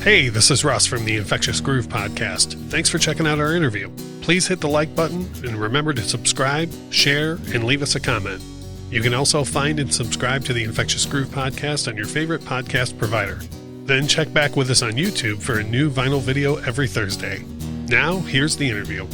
Hey, this is Russ from the Infectious Groove podcast. Thanks for checking out our interview. Please hit the like button and remember to subscribe, share, and leave us a comment. You can also find and subscribe to the Infectious Groove podcast on your favorite podcast provider. Then check back with us on YouTube for a new vinyl video every Thursday. Now, here's the interview.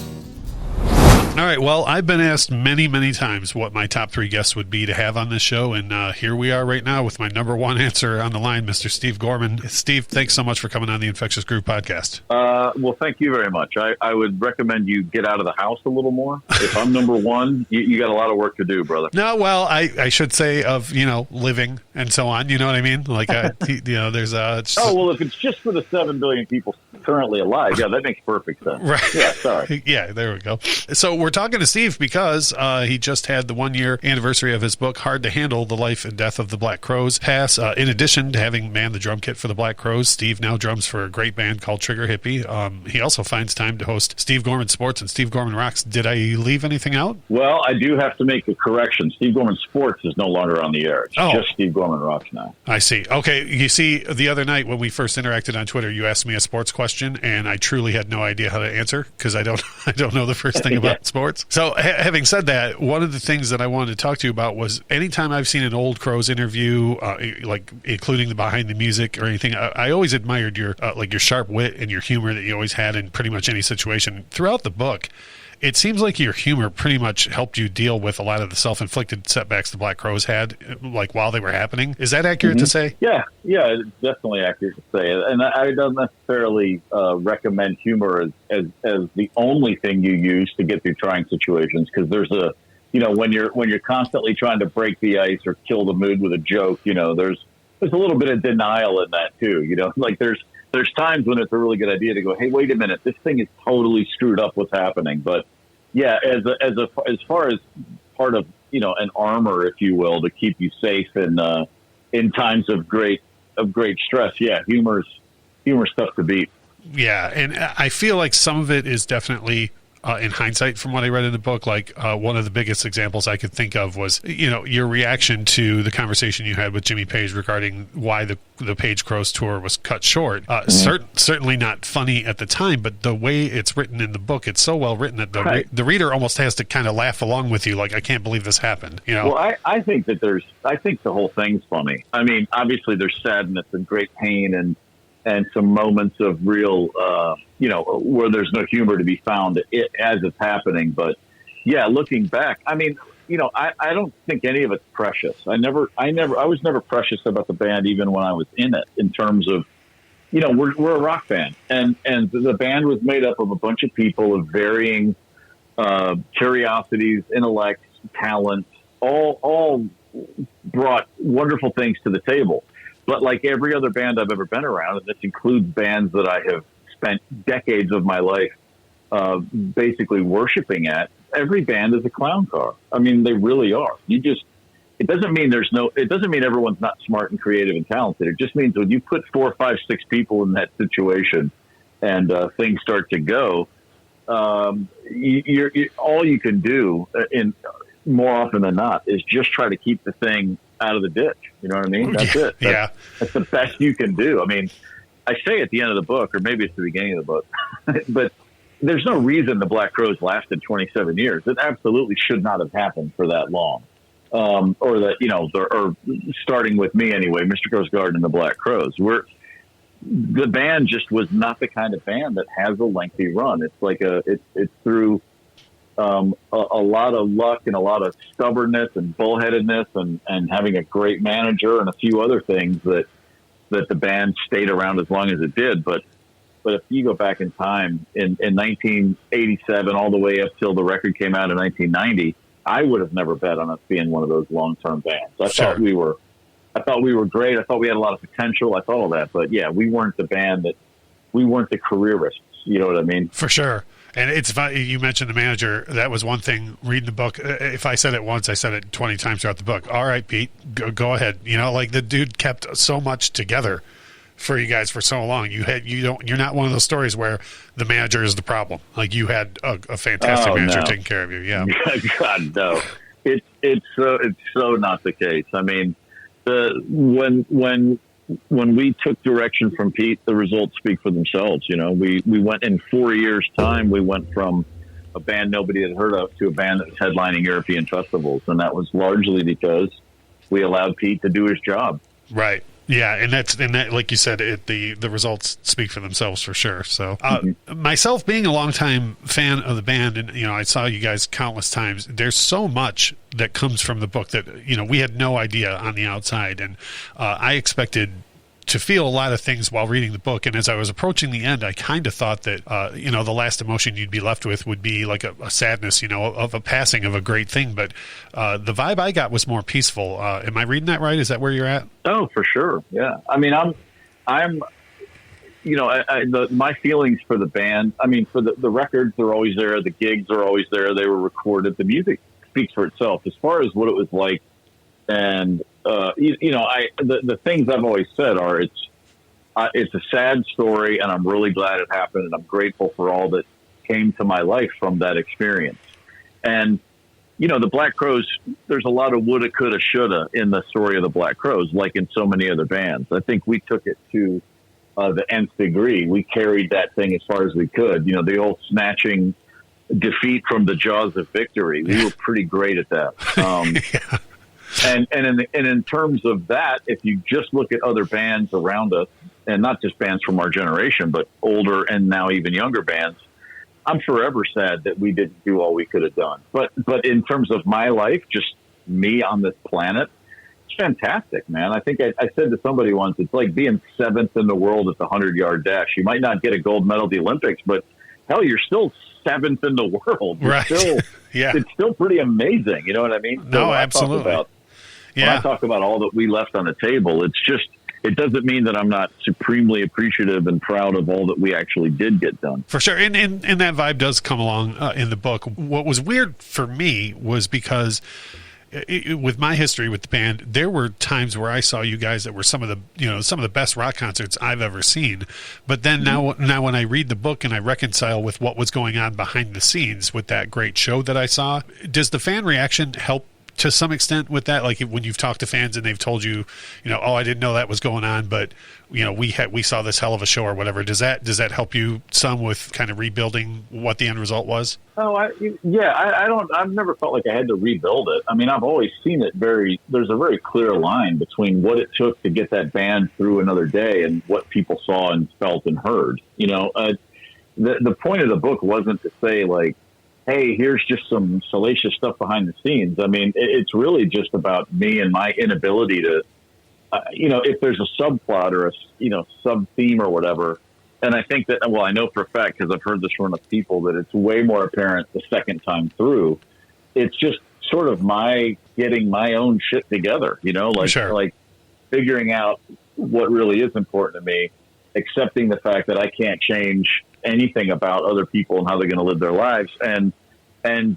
All right, well, I've been asked many, many times what my top three guests would be to have on this show, and here we are right now with my number one answer on the line, Mr. Steve Gorman. Steve, thanks so much for coming on the Infectious Groove podcast. Well, thank you very much. I would recommend you get out of the house a little more. If I'm number one, you got a lot of work to do, brother. No, well, I should say of, living and so on, you know what I mean? Like, there's oh, well, if it's just for the 7 billion people currently alive, yeah, that makes perfect sense. Right. Yeah, sorry. Yeah, there we go. So we're talking to Steve because he just had the 1 year anniversary of his book, Hard to Handle, The Life and Death of the Black Crowes, pass. In addition to having manned the drum kit for the Black Crowes, Steve now drums for a great band called Trigger Hippie. He also finds time to host Steve Gorman Sports and Steve Gorman Rocks. Did I leave anything out? Well, I do have to make a correction. Steve Gorman Sports is no longer on the air. It's just Steve Gorman Rocks now. I see. Okay, you see, the other night when we first interacted on Twitter, you asked me a sports question, and I truly had no idea how to answer because I don't know the first thing about sports. So having said that, one of the things that I wanted to talk to you about was anytime I've seen an old Crowes interview, like including the behind the music or anything, I always admired your sharp wit and your humor that you always had in pretty much any situation. Throughout the book, it seems like your humor pretty much helped you deal with a lot of the self-inflicted setbacks the Black Crowes had, like while they were happening. Is that accurate to say? Yeah, it's definitely accurate to say. And I don't necessarily recommend humor as the only thing you use to get through trying situations, because there's when you're constantly trying to break the ice or kill the mood with a joke, there's a little bit of denial in that too. Like there's times when it's a really good idea to go, hey, wait a minute, this thing is totally screwed up. What's happening? But yeah, as far as part of an armor, if you will, to keep you safe in times of great stress. Yeah, humor's tough to beat. Yeah, and I feel like some of it is definitely. In hindsight, from what I read in the book, like one of the biggest examples I could think of was, your reaction to the conversation you had with Jimmy Page regarding why the Page Crowes tour was cut short. Certainly not funny at the time, but the way it's written in the book, it's so well written that the reader almost has to kind of laugh along with you, like, I can't believe this happened. Well, I think that I think the whole thing's funny. I mean, obviously there's sadness and great pain and some moments of real, where there's no humor to be found as it's happening. But yeah, looking back, I mean, I don't think any of it's precious. I was never precious about the band, even when I was in it, in terms of, we're a rock band, and the band was made up of a bunch of people of varying curiosities, intellects, talents, all brought wonderful things to the table. But like every other band I've ever been around, and this includes bands that I have spent decades of my life basically worshiping at, every band is a clown car. I mean, they really are. It doesn't mean everyone's not smart and creative and talented. It just means when you put 4, 5, 6 people in that situation and things start to go, all you can do, more often than not, is just try to keep the thing out of the ditch. You know what I mean? That's it. That's the best you can do. I mean, I say at the end of the book, or maybe it's the beginning of the book, but there's no reason the Black Crowes lasted 27 years. It absolutely should not have happened for that long. Or that, or starting with me anyway, Mr. Crow's Garden and the Black Crowes. The band just was not the kind of band that has a lengthy run. It's like it's through a lot of luck and a lot of stubbornness and bullheadedness and having a great manager and a few other things that the band stayed around as long as it did. But if you go back in time in 1987 all the way up till the record came out in 1990, I would have never bet on us being one of those long-term bands. I thought we were great. I thought we had a lot of potential. I thought all that, but yeah, we weren't the band we weren't the careerists. You know what I mean? For sure. And it's funny, you mentioned the manager. That was one thing, reading the book. If I said it once, I said it 20 times throughout the book. All right, Pete, go ahead. Like the dude kept so much together for you guys for so long. You're not one of those stories where the manager is the problem. Like you had a fantastic manager taking care of you. Yeah. God, no. It's so not the case. I mean, when when we took direction from Pete, the results speak for themselves. You know, we went in 4 years' time. We went from a band nobody had heard of to a band that was headlining European festivals, and that was largely because we allowed Pete to do his job. Right. Yeah, and that, like you said, the results speak for themselves for sure. So, myself being a longtime fan of the band, and I saw you guys countless times. There's so much that comes from the book that we had no idea on the outside, and I expected to feel a lot of things while reading the book. And as I was approaching the end, I kind of thought that, the last emotion you'd be left with would be like a sadness, of a passing of a great thing. But the vibe I got was more peaceful. Am I reading that right? Is that where you're at? Oh, for sure. Yeah. I mean, I'm my feelings for the band, I mean, for the records are always there. The gigs are always there. They were recorded. The music speaks for itself. As far as what it was like, and the things I've always said are it's a sad story, and I'm really glad it happened, and I'm grateful for all that came to my life from that experience. And the Black Crowes, there's a lot of woulda, coulda, shoulda in the story of the Black Crowes, like in so many other bands. I think we took it to the nth degree. We carried that thing as far as we could. The old snatching defeat from the jaws of victory. We were pretty great at that. Yeah. And in terms of that, if you just look at other bands around us, and not just bands from our generation, but older and now even younger bands, I'm forever sad that we didn't do all we could have done. But in terms of my life, just me on this planet, it's fantastic, man. I think I said to somebody once, it's like being seventh in the world at the 100-yard dash. You might not get a gold medal at the Olympics, but hell, you're still seventh in the world. Right. Yeah. It's still pretty amazing. You know what I mean? No, absolutely. When I talk about all that we left on the table, it doesn't mean that I'm not supremely appreciative and proud of all that we actually did get done. For sure. And that vibe does come along in the book. What was weird for me was because with my history with the band, there were times where I saw you guys that were some of the best rock concerts I've ever seen. But then now when I read the book and I reconcile with what was going on behind the scenes with that great show that I saw, does the fan reaction help to some extent with that? Like when you've talked to fans and they've told you, I didn't know that was going on, but we saw this hell of a show or whatever. Does that help you some with kind of rebuilding what the end result was? Oh, I've never felt like I had to rebuild it. I mean, I've always seen it there's a very clear line between what it took to get that band through another day and what people saw and felt and heard. The point of the book wasn't to say like, hey, here's just some salacious stuff behind the scenes. I mean, it's really just about me and my inability to, if there's a subplot or a, sub-theme or whatever. And I think that, I know for a fact, because I've heard this from enough people, that it's way more apparent the second time through. It's just sort of my getting my own shit together, like figuring out what really is important to me, accepting the fact that I can't change anything about other people and how they're going to live their lives, and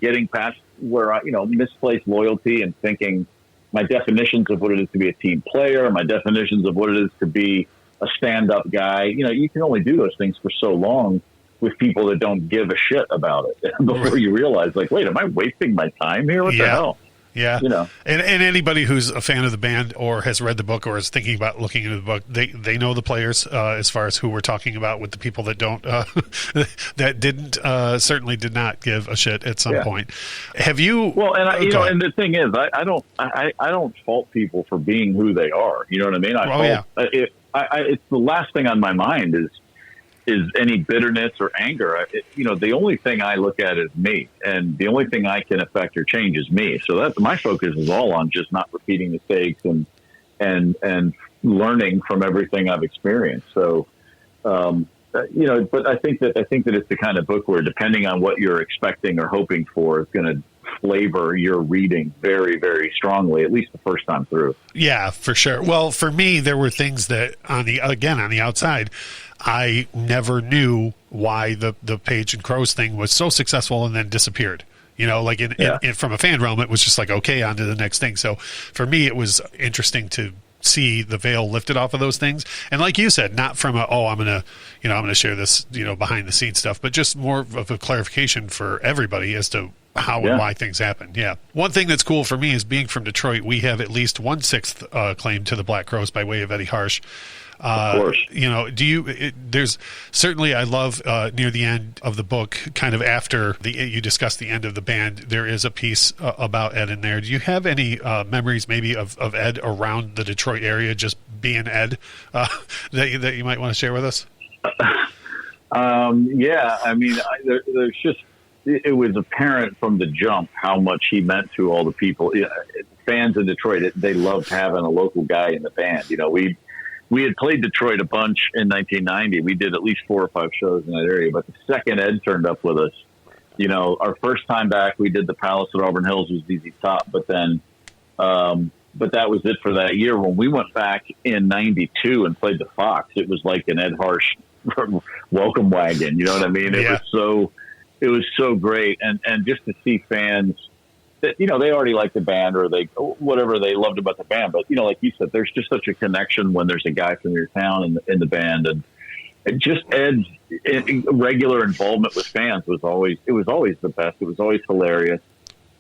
getting past where I, misplaced loyalty and thinking my definitions of what it is to be a team player, my definitions of what it is to be a stand-up guy. You can only do those things for so long with people that don't give a shit about it before you realize, like, wait, am I wasting my time here? What the hell? Yeah. And anybody who's a fan of the band or has read the book or is thinking about looking into the book, they know the players as far as who we're talking about, with the people that don't, that didn't, certainly did not give a shit at some point. Have you? Well, and and the thing is, I don't fault people for being who they are. You know what I mean? It's the last thing on my mind is any bitterness or anger. The only thing I look at is me, and the only thing I can affect or change is me. So that's my focus is all on just not repeating mistakes and learning from everything I've experienced. So, but I think that it's the kind of book where, depending on what you're expecting or hoping for, is going to flavor your reading very, very strongly, at least the first time through. Yeah, for sure. Well, for me, there were things that on the outside, I never knew why the Page and Crows thing was so successful and then disappeared. Like from a fan realm, it was just like, okay, on to the next thing. So for me, it was interesting to see the veil lifted off of those things. And like you said, not from I'm going to share this, behind the scenes stuff, but just more of a clarification for everybody as to how and why things happen. Yeah. One thing that's cool for me is being from Detroit, we have at least 1/6 claim to the Black Crowes by way of Eddie Harsch. Of course. There's certainly, I love near the end of the book, kind of after you discuss the end of the band, there is a piece about Ed in there. Do you have any memories maybe of Ed around the Detroit area, just being Ed, that you might want to share with us? Yeah, I mean, there's just, it was apparent from the jump how much he meant to all the people. Fans in Detroit, they loved having a local guy in the band. We had played Detroit a bunch in 1990. We did at least 4 or 5 shows in that area. But the second Ed turned up with us, our first time back, we did the Palace at Auburn Hills with ZZ Top. But then, but that was it for that year. When we went back in 92 and played the Fox, it was like an Ed Harsch welcome wagon. You know what I mean? It was so great. And just to see fans that, they already liked the band or whatever they loved about the band. But, like you said, there's just such a connection when there's a guy from your town in the band. And just Ed's regular involvement with fans was always the best. It was always hilarious.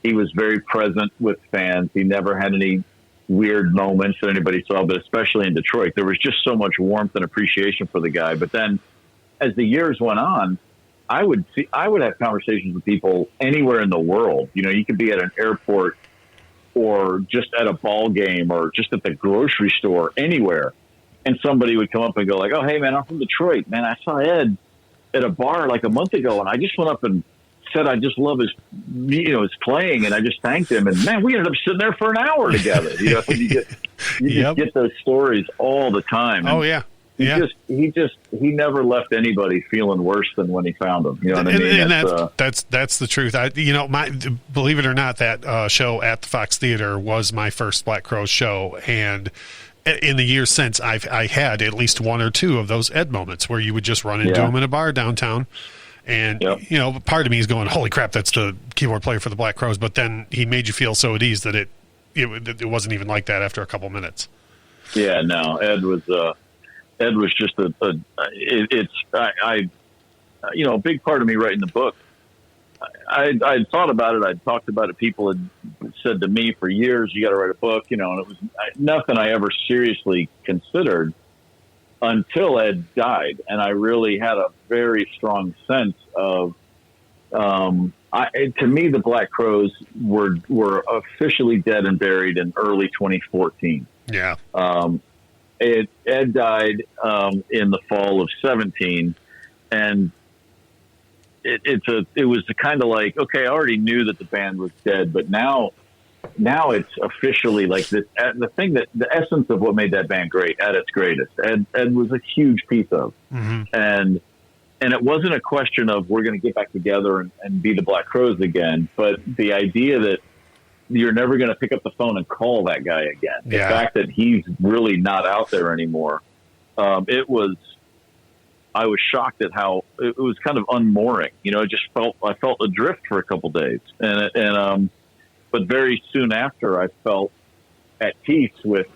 He was very present with fans. He never had any weird moments that anybody saw, but especially in Detroit, there was just so much warmth and appreciation for the guy. But then as the years went on, I would have conversations with people anywhere in the world. You could be at an airport or just at a ball game or just at the grocery store, anywhere. And somebody would come up and go like, "Oh, hey man, I'm from Detroit, man. I saw Ed at a bar like a month ago. And I just went up and said, I just love his playing. And I just thanked him. And man, we ended up sitting there for an hour together. You just get those stories all the time. And oh yeah. He never left anybody feeling worse than when he found them. You know what I mean? And that's the truth. Believe it or not, that show at the Fox Theater was my first Black Crowes show, and in the years since, I had at least 1 or 2 of those Ed moments where you would just run into him in a bar downtown, and part of me is going, "Holy crap, that's the keyboard player for the Black Crowes," but then he made you feel so at ease that it wasn't even like that after a couple minutes. Yeah, no, Ed was just a big part of me writing the book. I'd thought about it. I'd talked about it. People had said to me for years, "You got to write a book," and it was nothing I ever seriously considered until Ed died. And I really had a very strong sense of, to me, the Black Crowes were officially dead and buried in early 2014. Yeah. Ed died in the fall of 17, and it was kind of like, okay, I already knew that the band was dead, but now it's officially like this. The thing that the essence of what made that band great at its greatest, Ed was a huge piece of, and it wasn't a question of we're going to get back together and be the Black Crowes again, but the idea that you're never going to pick up the phone and call that guy again. The fact that he's really not out there anymore. I was shocked at how it was kind of unmooring. I felt adrift for a couple days, but very soon after I felt at peace with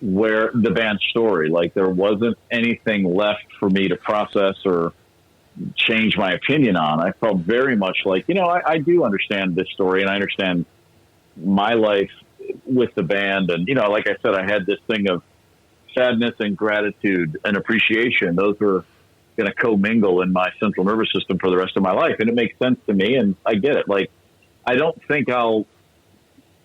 where the band's story, like there wasn't anything left for me to process or change my opinion on. I felt very much like, I do understand this story and I understand my life with the band. And, like I said, I had this thing of sadness and gratitude and appreciation. Those were going to commingle in my central nervous system for the rest of my life. And it makes sense to me. And I get it. Like, I don't think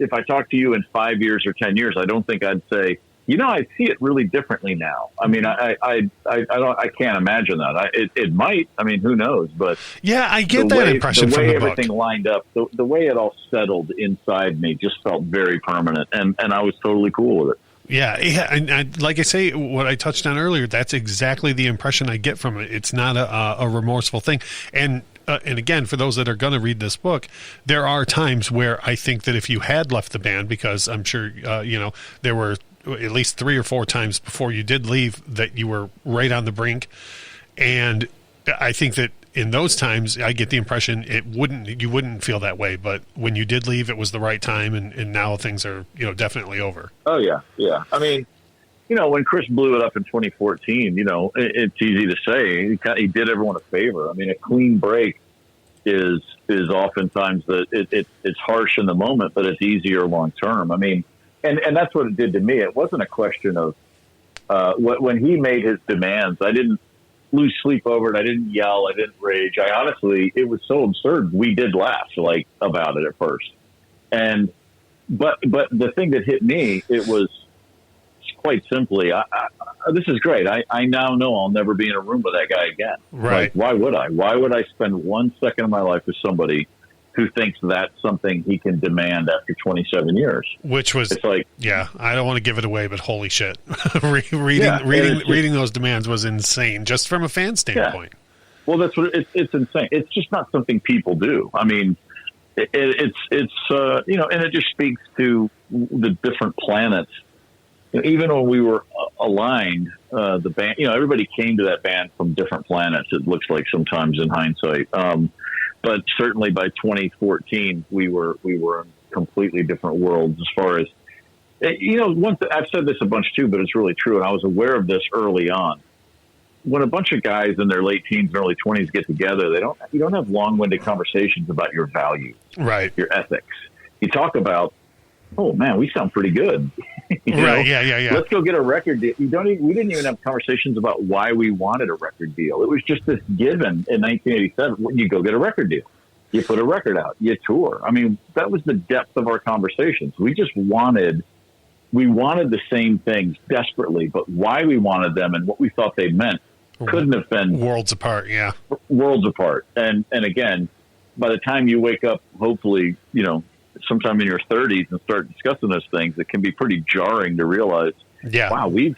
if I talk to you in 5 years or 10 years, I don't think I'd say, I see it really differently now. I mean, I can't imagine that. It might. I mean, who knows? But yeah, I get that impression from the book. The way everything lined up, the way it all settled inside me, just felt very permanent, and I was totally cool with it. Yeah, and like I say, what I touched on earlier, that's exactly the impression I get from it. It's not a remorseful thing, and again, for those that are going to read this book, there are times where I think that if you had left the band, because I'm sure there were at least 3 or 4 times before you did leave that you were right on the brink, and I think that in those times I get the impression you wouldn't feel that way, but when you did leave, it was the right time, and now things are definitely over. Oh yeah. I mean, when Chris blew it up in 2014, it's easy to say he did everyone a favor. I mean, a clean break is oftentimes that it's harsh in the moment, but it's easier long term. I mean, and that's what it did to me. It wasn't a question of when he made his demands, I didn't lose sleep over it. I didn't yell. I didn't rage. I honestly, it was so absurd. We did laugh about it at first. But the thing that hit me, it was quite simply, this is great. I now know I'll never be in a room with that guy again. Right. Why would I? Why would I spend 1 second of my life with somebody who thinks that's something he can demand after 27 years? Which was, it's like, yeah, I don't want to give it away, but holy shit. reading those demands was insane, just from a fan standpoint. Yeah. Well, that's what it's insane. It's just not something people do. I mean, it's and it just speaks to the different planets. Even when we were aligned, the band, everybody came to that band from different planets. It looks like sometimes in hindsight, but certainly by 2014, we were in completely different worlds. As far as I've said this a bunch too, but it's really true. And I was aware of this early on. When a bunch of guys in their late teens and early 20s get together, you don't have long-winded conversations about your values, right? Your ethics. You talk about, oh man, we sound pretty good. Right. Yeah. Let's go get a record deal. We didn't even have conversations about why we wanted a record deal. It was just this given in 1987. You go get a record deal. You put a record out. You tour. I mean, that was the depth of our conversations. We just wanted the same things desperately, but why we wanted them and what we thought they meant couldn't have been worlds apart. Yeah. Worlds apart. And again, by the time you wake up, hopefully, sometime in your 30s and start discussing those things, it can be pretty jarring to realize, wow, we've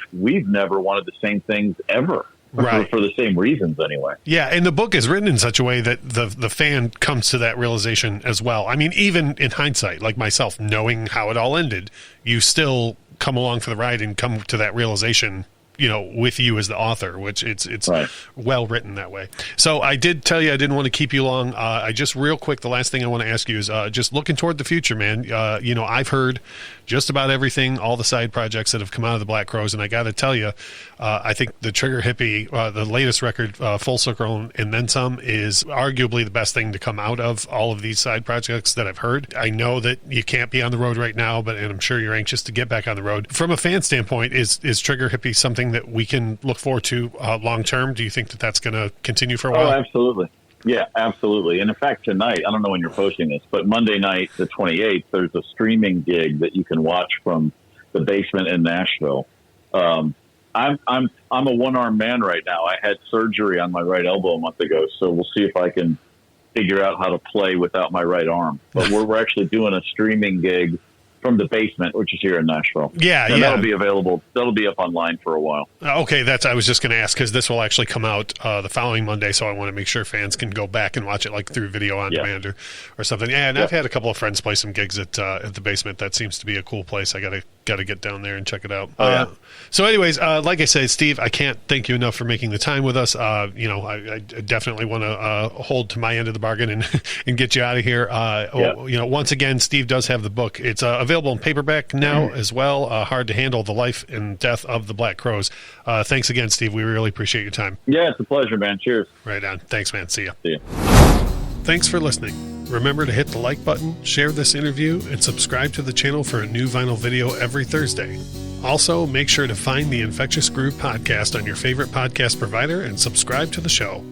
never wanted the same things ever. Right. For the same reasons anyway. Yeah, and the book is written in such a way that the fan comes to that realization as well. I mean, even in hindsight, like myself, knowing how it all ended, you still come along for the ride and come to that realization, with you as the author, which it's right. Well written that way. So I did tell you I didn't want to keep you long. I just real quick, the last thing I want to ask you is just looking toward the future, man. I've heard just about everything, all the side projects that have come out of the Black Crowes, and I got to tell you, I think the Trigger Hippie, the latest record, Full Circle and Then Some, is arguably the best thing to come out of all of these side projects that I've heard. I know that you can't be on the road right now, and I'm sure you're anxious to get back on the road. From a fan standpoint, is Trigger Hippie something that we can look forward to long term? Do you think that that's going to continue for a while? Oh, absolutely. Yeah, absolutely. And in fact, tonight, I don't know when you're posting this, but Monday night, the 28th, there's a streaming gig that you can watch from the basement in Nashville. I'm a one-armed man right now. I had surgery on my right elbow a month ago, so we'll see if I can figure out how to play without my right arm. But we're actually doing a streaming gig from the basement, which is here in Nashville. Yeah, and that'll be available. That'll be up online for a while. Okay, I was just going to ask because this will actually come out the following Monday, so I want to make sure fans can go back and watch it like through video on demand or something. Yeah, and I've had a couple of friends play some gigs at the basement. That seems to be a cool place. I got to get down there and check it out. So anyways, like I said, Steve, I can't thank you enough for making the time with us. I definitely want to hold to my end of the bargain and get you out of here. Once again, Steve does have the book. It's available in paperback now as well. Hard to Handle: The Life and Death of the Black Crowes. Thanks again, Steve. We really appreciate your time. Yeah, it's a pleasure, man. Cheers. Right on. Thanks, man. See ya. See ya. Thanks for listening. Remember to hit the like button, share this interview, and subscribe to the channel for a new vinyl video every Thursday. Also, make sure to find the Infectious Groove podcast on your favorite podcast provider and subscribe to the show.